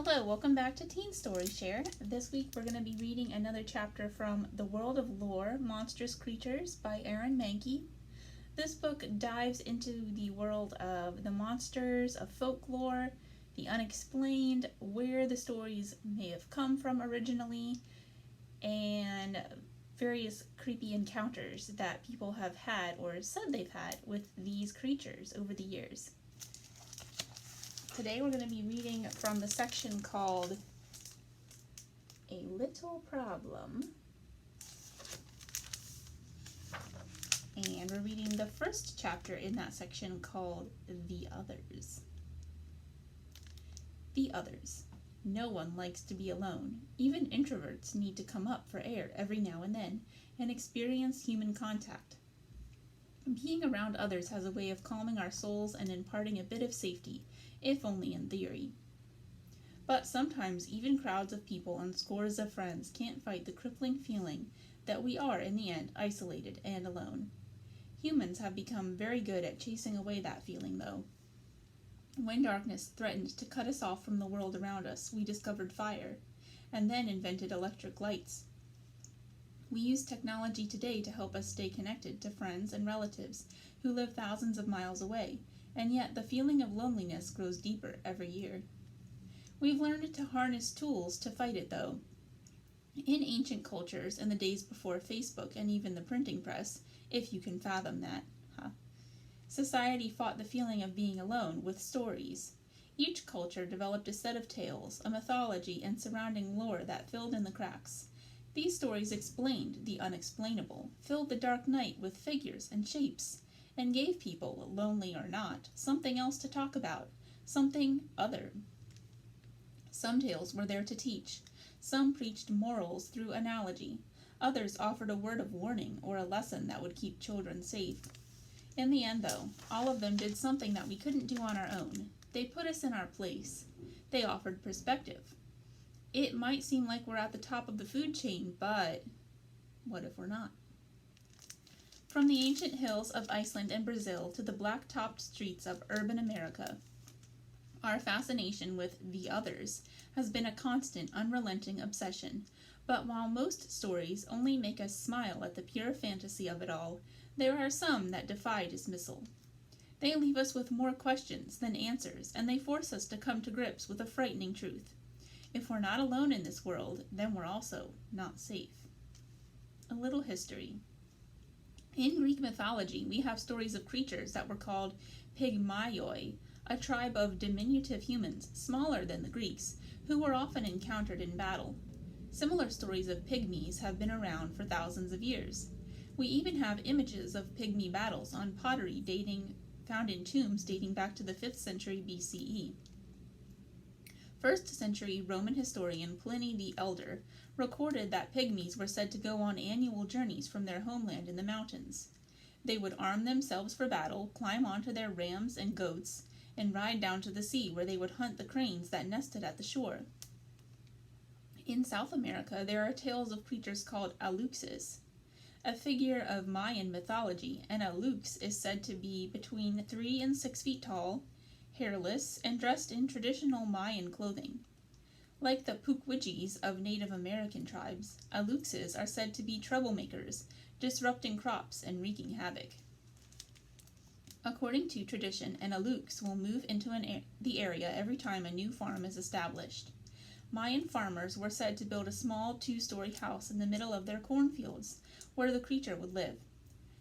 Hello, welcome back to Teen Story Share. This week we're going to be reading another chapter from The World of Lore, Monstrous Creatures by Aaron Mahnke. This book dives into the world of the monsters, of folklore, the unexplained, where the stories may have come from originally, and various creepy encounters that people have had or said they've had with these creatures over the years. Today we're going to be reading from the section called A Little Problem. And we're reading the first chapter in that section called The Others. The Others. No one likes to be alone. Even introverts need to come up for air every now and then and experience human contact. Being around others has a way of calming our souls and imparting a bit of safety, if only in theory. But sometimes even crowds of people and scores of friends can't fight the crippling feeling that we are, in the end, isolated and alone. Humans have become very good at chasing away that feeling, though. When darkness threatened to cut us off from the world around us, we discovered fire, and then invented electric lights. We use technology today to help us stay connected to friends and relatives who live thousands of miles away, and yet the feeling of loneliness grows deeper every year. We've learned to harness tools to fight it, though. In ancient cultures, in the days before Facebook and even the printing press, if you can fathom that, society fought the feeling of being alone with stories. Each culture developed a set of tales, a mythology, and surrounding lore that filled in the cracks. These stories explained the unexplainable, filled the dark night with figures and shapes, and gave people, lonely or not, something else to talk about, something other. Some tales were there to teach. Some preached morals through analogy. Others offered a word of warning or a lesson that would keep children safe. In the end, though, all of them did something that we couldn't do on our own. They put us in our place. They offered perspective. It might seem like we're at the top of the food chain, but what if we're not? From the ancient hills of Iceland and Brazil to the black-topped streets of urban America, our fascination with the others has been a constant, unrelenting obsession. But while most stories only make us smile at the pure fantasy of it all, there are some that defy dismissal. They leave us with more questions than answers, and they force us to come to grips with a frightening truth. If we're not alone in this world, then we're also not safe. A little history. In Greek mythology, we have stories of creatures that were called Pygmaioi, a tribe of diminutive humans, smaller than the Greeks, who were often encountered in battle. Similar stories of pygmies have been around for thousands of years. We even have images of pygmy battles on pottery found in tombs dating back to the 5th century BCE. 1st century Roman historian Pliny the Elder recorded that pygmies were said to go on annual journeys from their homeland in the mountains. They would arm themselves for battle, climb onto their rams and goats, and ride down to the sea where they would hunt the cranes that nested at the shore. In South America, there are tales of creatures called aleuxes, a figure of Mayan mythology. An aleux is said to be between 3 and 6 feet tall, hairless, and dressed in traditional Mayan clothing. Like the pookas of Native American tribes, aleuxes are said to be troublemakers, disrupting crops and wreaking havoc. According to tradition, an aleux will move into the area every time a new farm is established. Mayan farmers were said to build a small 2-story house in the middle of their cornfields, where the creature would live.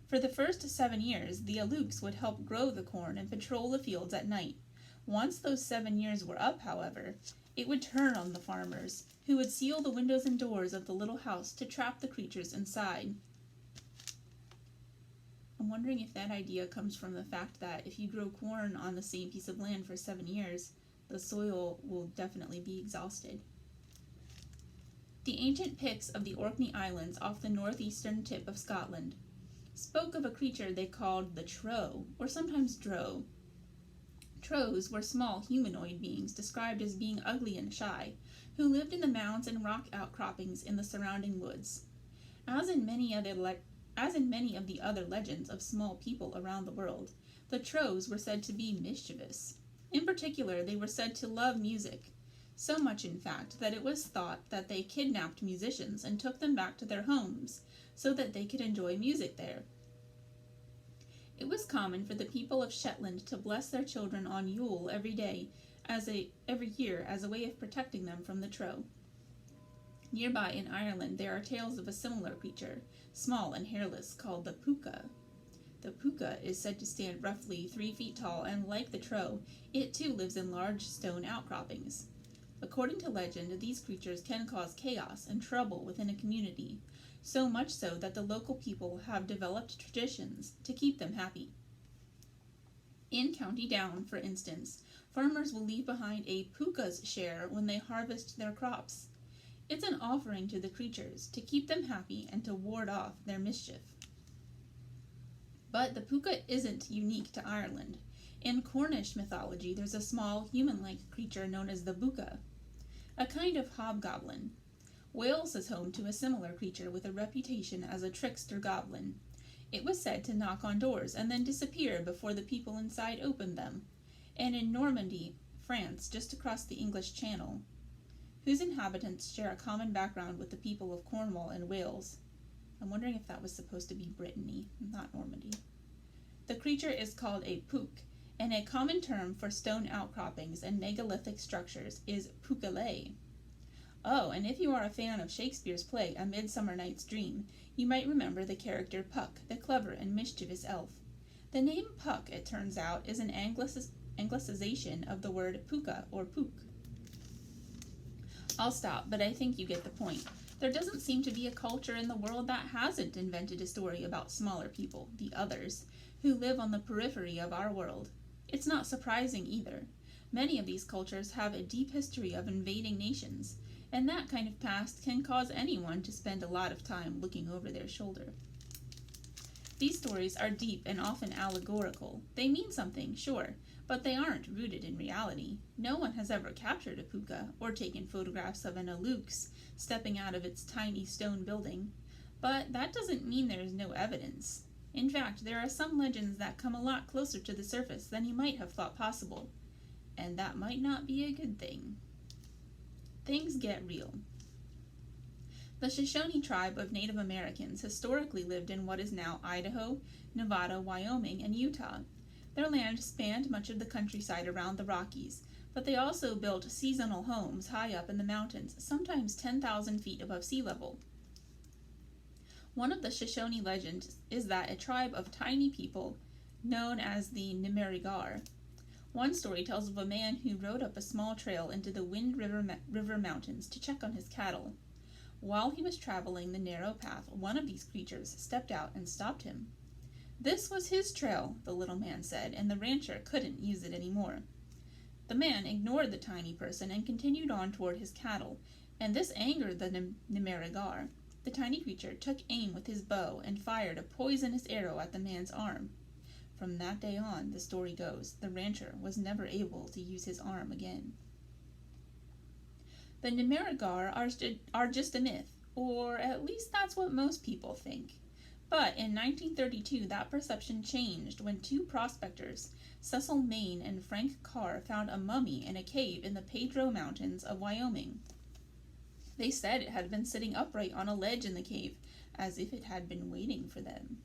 For the first 7 years, the aleux would help grow the corn and patrol the fields at night. Once those 7 years were up, however, it would turn on the farmers, who would seal the windows and doors of the little house to trap the creatures inside. I'm wondering if that idea comes from the fact that if you grow corn on the same piece of land for 7 years, the soil will definitely be exhausted. The ancient Picts of the Orkney Islands off the northeastern tip of Scotland spoke of a creature they called the Tro, or sometimes Dro. Tros were small humanoid beings described as being ugly and shy, who lived in the mounds and rock outcroppings in the surrounding woods. As in many of the other legends of small people around the world, the Tros were said to be mischievous. In particular, they were said to love music. So much, in fact, that it was thought that they kidnapped musicians and took them back to their homes so that they could enjoy music there. It was common for the people of Shetland to bless their children on Yule every year as a way of protecting them from the Trow. Nearby in Ireland there are tales of a similar creature, small and hairless, called the pooka. The pooka is said to stand roughly 3 feet tall, and like the Trow, it too lives in large stone outcroppings. According to legend, these creatures can cause chaos and trouble within a community, so much so that the local people have developed traditions to keep them happy. In County Down, for instance, farmers will leave behind a pooka's share when they harvest their crops. It's an offering to the creatures to keep them happy and to ward off their mischief. But the pooka isn't unique to Ireland. In Cornish mythology, there's a small human-like creature known as the buka, a kind of hobgoblin. Wales is home to a similar creature with a reputation as a trickster goblin. It was said to knock on doors and then disappear before the people inside opened them. And in Normandy, France, just across the English Channel, whose inhabitants share a common background with the people of Cornwall and Wales. I'm wondering if that was supposed to be Brittany, not Normandy. The creature is called a pook, and a common term for stone outcroppings and megalithic structures is pookalay. Oh, and if you are a fan of Shakespeare's play A Midsummer Night's Dream, you might remember the character Puck, the clever and mischievous elf. The name Puck, it turns out, is an anglicization of the word pooka or pook. I'll stop, but I think you get the point. There doesn't seem to be a culture in the world that hasn't invented a story about smaller people, the others, who live on the periphery of our world. It's not surprising either. Many of these cultures have a deep history of invading nations, and that kind of past can cause anyone to spend a lot of time looking over their shoulder. These stories are deep and often allegorical. They mean something, sure, but they aren't rooted in reality. No one has ever captured a pooka or taken photographs of an alux stepping out of its tiny stone building, but that doesn't mean there is no evidence. In fact, there are some legends that come a lot closer to the surface than you might have thought possible, and that might not be a good thing. Things get real. The Shoshone tribe of Native Americans historically lived in what is now Idaho, Nevada, Wyoming, and Utah. Their land spanned much of the countryside around the Rockies, but they also built seasonal homes high up in the mountains, sometimes 10,000 feet above sea level. One of the Shoshone legends is that a tribe of tiny people, known as the Nimerigar. One story tells of a man who rode up a small trail into the Wind River Mountains to check on his cattle. While he was traveling the narrow path, one of these creatures stepped out and stopped him. This was his trail, the little man said, and the rancher couldn't use it anymore. The man ignored the tiny person and continued on toward his cattle, and this angered the Nimerigar. The tiny creature took aim with his bow and fired a poisonous arrow at the man's arm. From that day on, the story goes, the rancher was never able to use his arm again. The Nimerigar are just a myth, or at least that's what most people think. But in 1932, that perception changed when 2 prospectors, Cecil Main and Frank Carr, found a mummy in a cave in the Pedro Mountains of Wyoming. They said it had been sitting upright on a ledge in the cave, as if it had been waiting for them.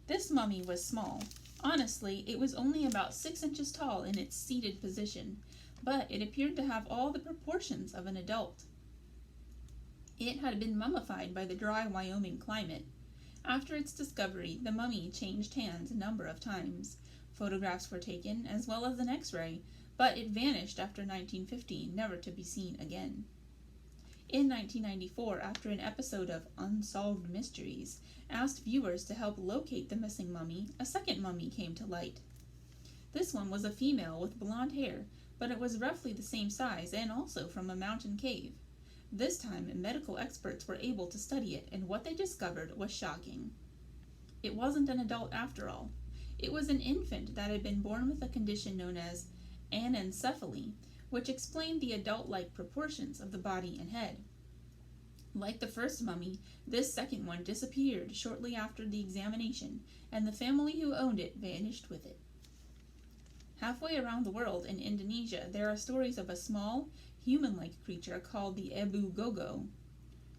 This mummy was small. Honestly, it was only about 6 inches tall in its seated position, but it appeared to have all the proportions of an adult. It had been mummified by the dry Wyoming climate. After its discovery, the mummy changed hands a number of times. Photographs were taken, as well as an X-ray, but it vanished after 1950, never to be seen again. In 1994, after an episode of Unsolved Mysteries asked viewers to help locate the missing mummy, a second mummy came to light. This one was a female with blonde hair, but it was roughly the same size and also from a mountain cave. This time, medical experts were able to study it, and what they discovered was shocking. It wasn't an adult after all. It was an infant that had been born with a condition known as anencephaly, which explained the adult-like proportions of the body and head. Like the first mummy, this second one disappeared shortly after the examination, and the family who owned it vanished with it. Halfway around the world, in Indonesia, there are stories of a small, human-like creature called the Ebu Gogo.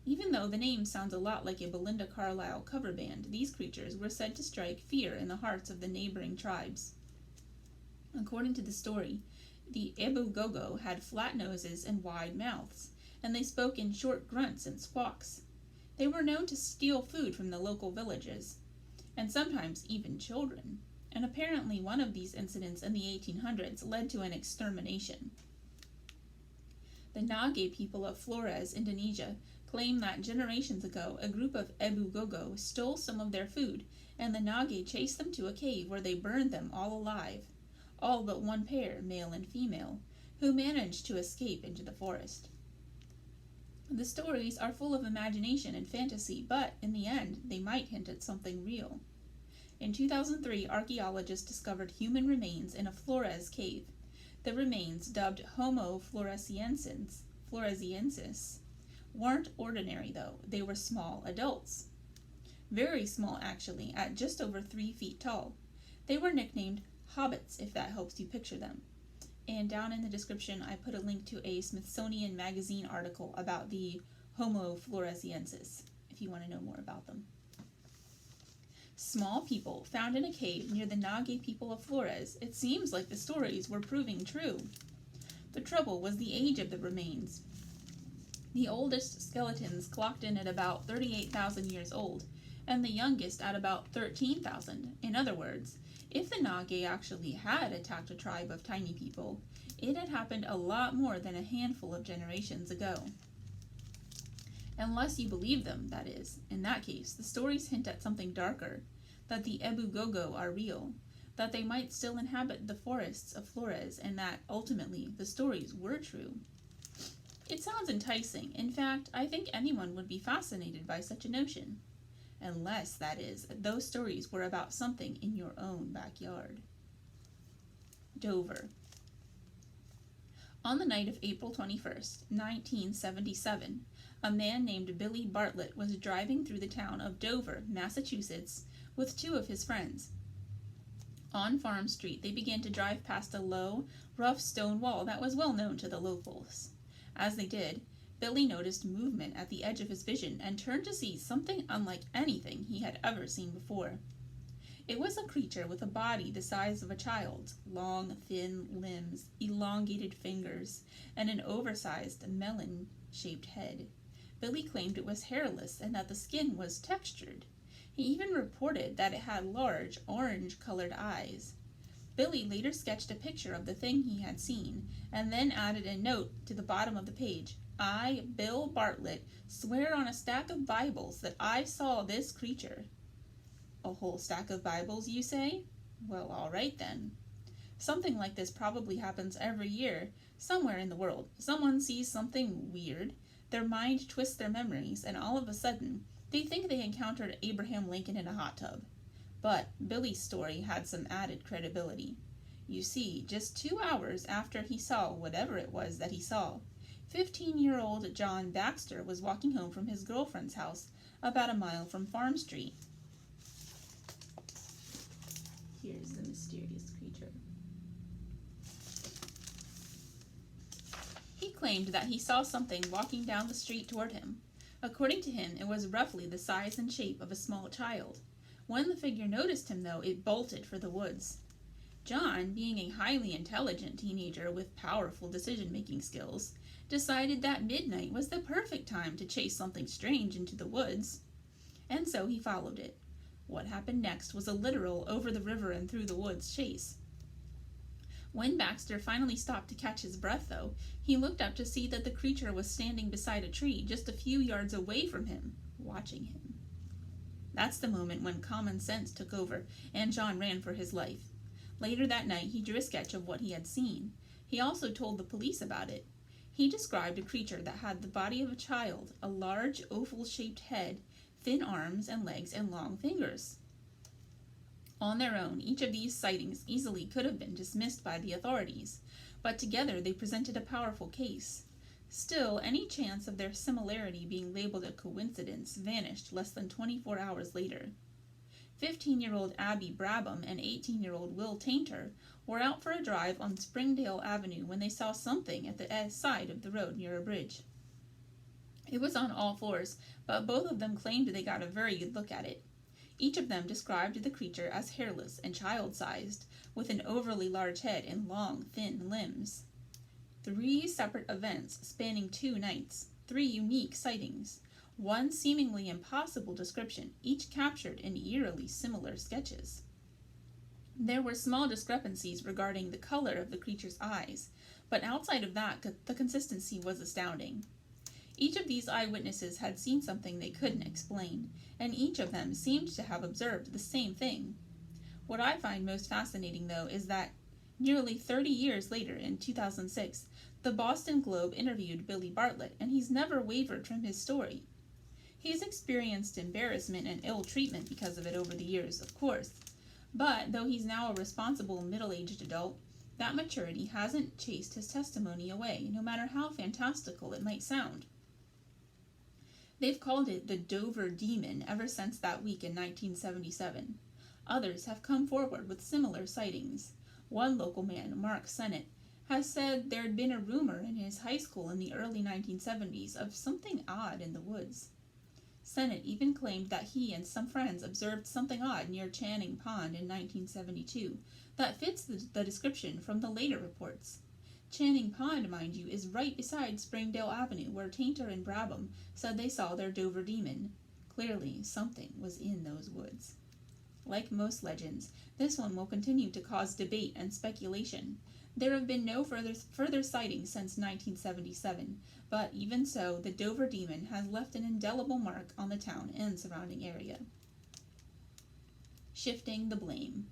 Even though the name sounds a lot like a Belinda Carlisle cover band, these creatures were said to strike fear in the hearts of the neighboring tribes. According to the story, the Ebu Gogo had flat noses and wide mouths, and they spoke in short grunts and squawks. They were known to steal food from the local villages, and sometimes even children, and apparently one of these incidents in the 1800s led to an extermination. The Nage people of Flores, Indonesia, claim that generations ago a group of Ebu Gogo stole some of their food, and the Nage chased them to a cave where they burned them all alive, all but one pair, male and female, who managed to escape into the forest. The stories are full of imagination and fantasy, but in the end, they might hint at something real. In 2003, archaeologists discovered human remains in a Flores cave. The remains, dubbed Homo floresiensis, weren't ordinary, though. They were small adults. Very small, actually, at just over 3 feet tall. They were nicknamed hobbits, if that helps you picture them. And down in the description, I put a link to a Smithsonian Magazine article about the Homo floresiensis, if you want to know more about them. Small people found in a cave near the Nage people of Flores. It seems like the stories were proving true. The trouble was the age of the remains. The oldest skeletons clocked in at about 38,000 years old, and the youngest at about 13,000. In other words, if the Nage actually had attacked a tribe of tiny people, it had happened a lot more than a handful of generations ago. Unless you believe them, that is. In that case, the stories hint at something darker, that the Ebu Gogo are real, that they might still inhabit the forests of Flores, and that, ultimately, the stories were true. It sounds enticing. In fact, I think anyone would be fascinated by such a notion. Unless, that is, those stories were about something in your own backyard. Dover. On the night of April 21st, 1977, a man named Billy Bartlett was driving through the town of Dover, Massachusetts, with 2 of his friends. On Farm Street, they began to drive past a low, rough stone wall that was well known to the locals. As they did, Billy noticed movement at the edge of his vision and turned to see something unlike anything he had ever seen before. It was a creature with a body the size of a child's, long, thin limbs, elongated fingers, and an oversized, melon-shaped head. Billy claimed it was hairless and that the skin was textured. He even reported that it had large, orange-colored eyes. Billy later sketched a picture of the thing he had seen, and then added a note to the bottom of the page. I, Bill Bartlett, swear on a stack of Bibles that I saw this creature. A whole stack of Bibles, you say? Well, all right then. Something like this probably happens every year, somewhere in the world. Someone sees something weird, their mind twists their memories, and all of a sudden, they think they encountered Abraham Lincoln in a hot tub. But Billy's story had some added credibility. You see, just 2 hours after he saw whatever it was that he saw, 15-year-old John Baxter was walking home from his girlfriend's house about a mile from Farm Street. Here's the mysterious creature. He claimed that he saw something walking down the street toward him. According to him, it was roughly the size and shape of a small child. When the figure noticed him, though, it bolted for the woods. John, being a highly intelligent teenager with powerful decision-making skills, decided that midnight was the perfect time to chase something strange into the woods. And so he followed it. What happened next was a literal over-the-river and through-the-woods chase. When Baxter finally stopped to catch his breath, though, he looked up to see that the creature was standing beside a tree just a few yards away from him, watching him. That's the moment when common sense took over, and John ran for his life. Later that night, he drew a sketch of what he had seen. He also told the police about it. He described a creature that had the body of a child, a large oval-shaped head, thin arms and legs, and long fingers. On their own, each of these sightings easily could have been dismissed by the authorities, but together they presented a powerful case. Still, any chance of their similarity being labeled a coincidence vanished less than 24 hours later. 15-year-old Abby Brabham and 18-year-old Will Tainter were out for a drive on Springdale Avenue when they saw something at the side of the road near a bridge. It was on all fours, but both of them claimed they got a very good look at it. Each of them described the creature as hairless and child-sized, with an overly large head and long, thin limbs. 3 separate events spanning 2 nights, 3 unique sightings, 1 seemingly impossible description, each captured in eerily similar sketches. There were small discrepancies regarding the color of the creature's eyes, but outside of that, the consistency was astounding. Each of these eyewitnesses had seen something they couldn't explain, and each of them seemed to have observed the same thing. What I find most fascinating, though, is that nearly 30 years later, in 2006, the Boston Globe interviewed Billy Bartlett, and he's never wavered from his story. He's experienced embarrassment and ill treatment because of it over the years, of course, but though he's now a responsible middle-aged adult, that maturity hasn't chased his testimony away, no matter how fantastical it might sound. They've called it the Dover Demon ever since that week in 1977. Others have come forward with similar sightings. One local man, Mark Sennett, has said there'd been a rumor in his high school in the early 1970s of something odd in the woods. Sennett even claimed that he and some friends observed something odd near Channing Pond in 1972 that fits the description from the later reports. Channing Pond, mind you, is right beside Springdale Avenue, where Tainter and Brabham said they saw their Dover Demon. Clearly, something was in those woods. Like most legends, this one will continue to cause debate and speculation. There have been no further sightings since 1977, but even so, the Dover Demon has left an indelible mark on the town and surrounding area. Shifting the blame.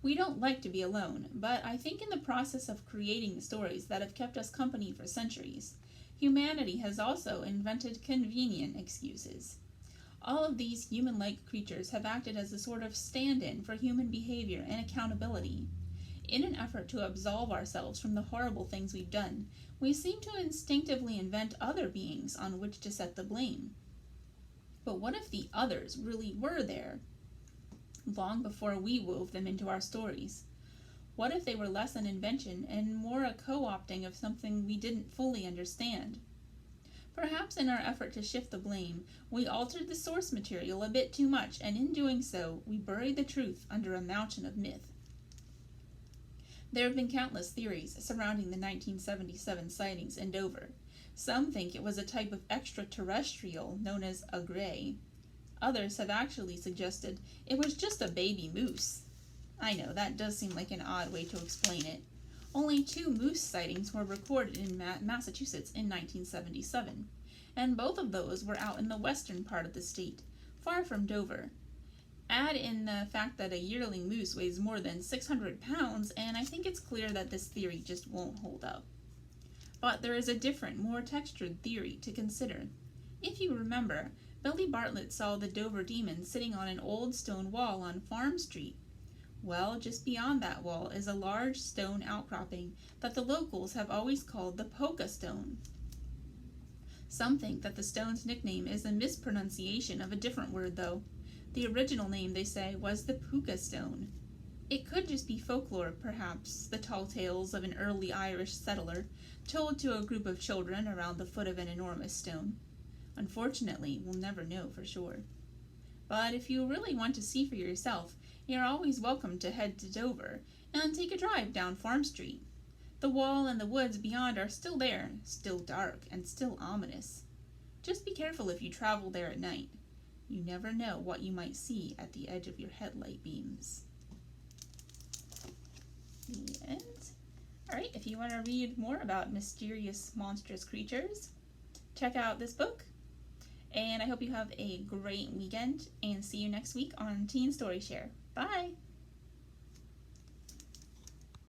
We don't like to be alone, but I think in the process of creating the stories that have kept us company for centuries, humanity has also invented convenient excuses. All of these human-like creatures have acted as a sort of stand-in for human behavior and accountability. In an effort to absolve ourselves from the horrible things we've done, we seem to instinctively invent other beings on which to set the blame. But what if the others really were there, long before we wove them into our stories? What if they were less an invention and more a co-opting of something we didn't fully understand? Perhaps in our effort to shift the blame, we altered the source material a bit too much, and in doing so, we buried the truth under a mountain of myth. There have been countless theories surrounding the 1977 sightings in Dover. Some think it was a type of extraterrestrial known as a gray. Others have actually suggested it was just a baby moose. I know, that does seem like an odd way to explain it. Only 2 moose sightings were recorded in Massachusetts in 1977, and both of those were out in the western part of the state, far from Dover. Add in the fact that a yearling moose weighs more than 600 pounds, and I think it's clear that this theory just won't hold up. But there is a different, more textured theory to consider. If you remember, Billy Bartlett saw the Dover Demon sitting on an old stone wall on Farm Street. Well, just beyond that wall is a large stone outcropping that the locals have always called the Poka Stone. Some think that the stone's nickname is a mispronunciation of a different word, though. The original name, they say, was the Puka Stone. It could just be folklore, perhaps, the tall tales of an early Irish settler, told to a group of children around the foot of an enormous stone. Unfortunately, we'll never know for sure. But if you really want to see for yourself, you're always welcome to head to Dover and take a drive down Farm Street. The wall and the woods beyond are still there, still dark and still ominous. Just be careful if you travel there at night. You never know what you might see at the edge of your headlight beams. The end. Alright, if you want to read more about mysterious monstrous creatures, check out this book. And I hope you have a great weekend, and see you next week on Teen Story Share. Bye!